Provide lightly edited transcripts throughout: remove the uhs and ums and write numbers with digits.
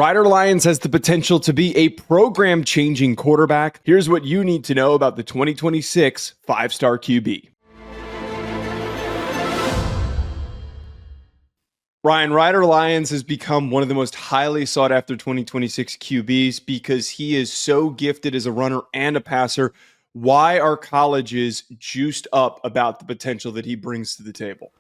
Ryder Lyons has the potential to be a program-changing quarterback. Here's what you need to know about the 2026 five-star QB. Ryder Lyons has become one of the most highly sought-after 2026 QBs because he is so gifted as a runner and a passer. Why are colleges juiced up about the potential that he brings to the table?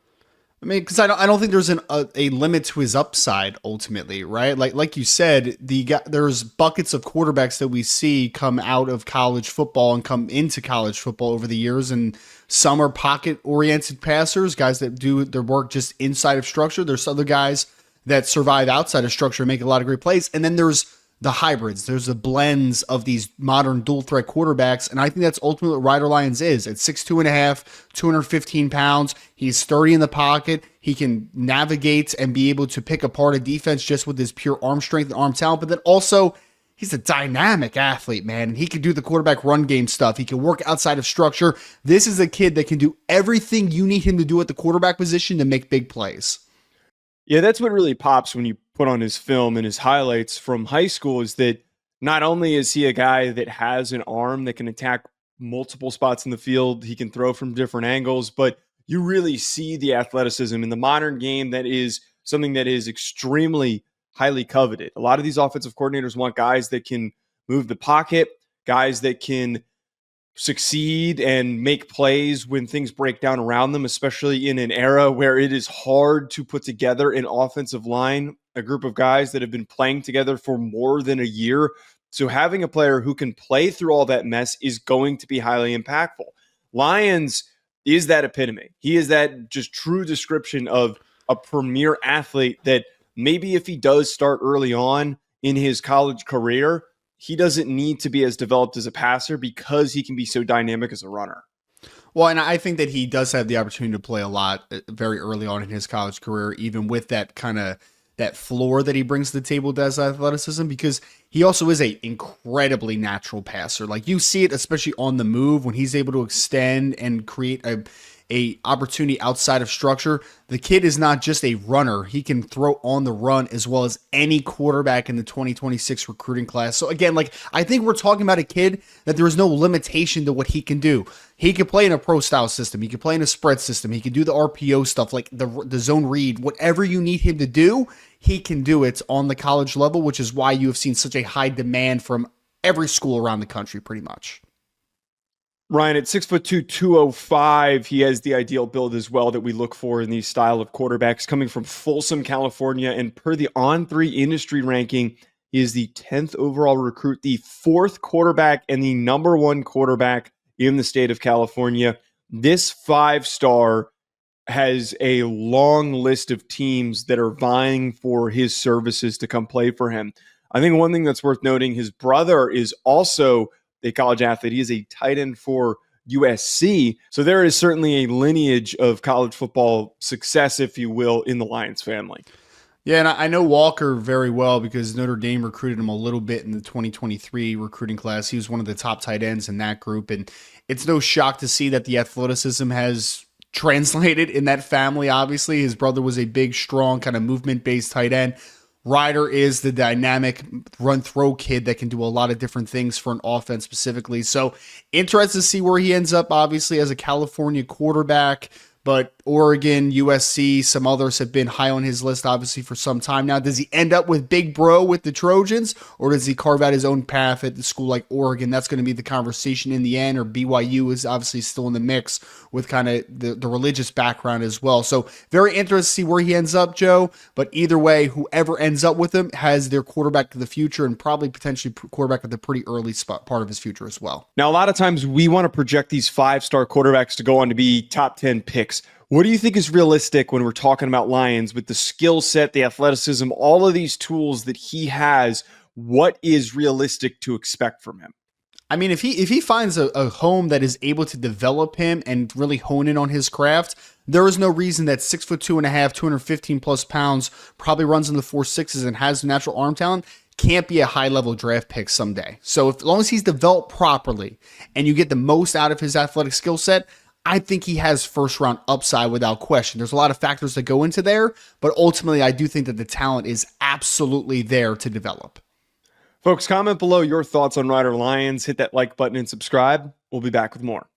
I mean, because I don't think there's a limit to his upside ultimately, right? Like you said, there's buckets of quarterbacks that we see come out of college football and come into college football over the years, and some are pocket-oriented passers, guys that do their work just inside of structure. There's other guys that survive outside of structure and make a lot of great plays, and then there's the hybrids. There's the blends of these modern dual-threat quarterbacks, and I think that's ultimately what Ryder Lyons is. At 6'2.5", 215 pounds, he's sturdy in the pocket. He can navigate and be able to pick apart a defense just with his pure arm strength and arm talent, but then also he's a dynamic athlete, man. And he can do the quarterback run game stuff. He can work outside of structure. This is a kid that can do everything you need him to do at the quarterback position to make big plays. Yeah, that's what really pops when you put on his film and his highlights from high school, is that not only is he a guy that has an arm that can attack multiple spots in the field, he can throw from different angles, but you really see the athleticism in the modern game. That is something that is extremely highly coveted. A lot of these offensive coordinators want guys that can move the pocket, guys that can succeed and make plays when things break down around them, especially in an era where it is hard to put together an offensive line, a group of guys that have been playing together for more than a year. So having a player who can play through all that mess is going to be highly impactful. Lyons is that epitome. He is that just true description of a premier athlete that maybe if he does start early on in his college career, he doesn't need to be as developed as a passer because he can be so dynamic as a runner. Well, and I think that he does have the opportunity to play a lot very early on in his college career, even with that kind of that floor that he brings to the table as athleticism, because he also is a incredibly natural passer. Like you see it, especially on the move, when he's able to extend and create a opportunity outside of structure. The kid is not just a runner. He can throw on the run as well as any quarterback in the 2026 recruiting class. So again, like I think we're talking about a kid that there is no limitation to what he can do. He can play in a pro style system. He can play in a spread system. He can do the RPO stuff, like the zone read, whatever you need him to do, he can do it on the college level, which is why you have seen such a high demand from every school around the country pretty much. Ryan, at 6'2", 205, he has the ideal build as well that we look for in these style of quarterbacks, coming from Folsom, California. And per the On3 industry ranking, he is the 10th overall recruit, the 4th quarterback, and the number 1 quarterback in the state of California. This 5-star has a long list of teams that are vying for his services to come play for him. I think one thing that's worth noting, his brother is also a college athlete. He is a tight end for USC. So there is certainly a lineage of college football success, if you will, in the Lyons family. Yeah, and I know Walker very well because Notre Dame recruited him a little bit in the 2023 recruiting class. He was one of the top tight ends in that group. And it's no shock to see that the athleticism has translated in that family. Obviously, his brother was a big, strong, kind of movement-based tight end. Ryder is the dynamic run-throw kid that can do a lot of different things for an offense specifically. So interested to see where he ends up, obviously, as a California quarterback. But Oregon, USC, some others have been high on his list, obviously, for some time now. Does he end up with Big Bro with the Trojans, or does he carve out his own path at the school like Oregon? That's going to be the conversation in the end, or BYU is obviously still in the mix with kind of the religious background as well. So very interested to see where he ends up, Joe. But either way, whoever ends up with him has their quarterback of the future and probably potentially quarterback at the pretty early part of his future as well. Now, a lot of times we want to project these 5-star quarterbacks to go on to be top 10 picks. What do you think is realistic when we're talking about Lyons with the skill set, the athleticism, all of these tools that he has? What is realistic to expect from him? I mean, if he finds a home that is able to develop him and really hone in on his craft, there is no reason that 6'2.5", 215 plus pounds, probably runs in the 4.6s and has natural arm talent, can't be a high-level draft pick someday. So as long as he's developed properly and you get the most out of his athletic skill set, I think he has first round upside without question. There's a lot of factors that go into there, but ultimately I do think that the talent is absolutely there to develop. Folks, comment below your thoughts on Ryder Lyons. Hit that like button and subscribe. We'll be back with more.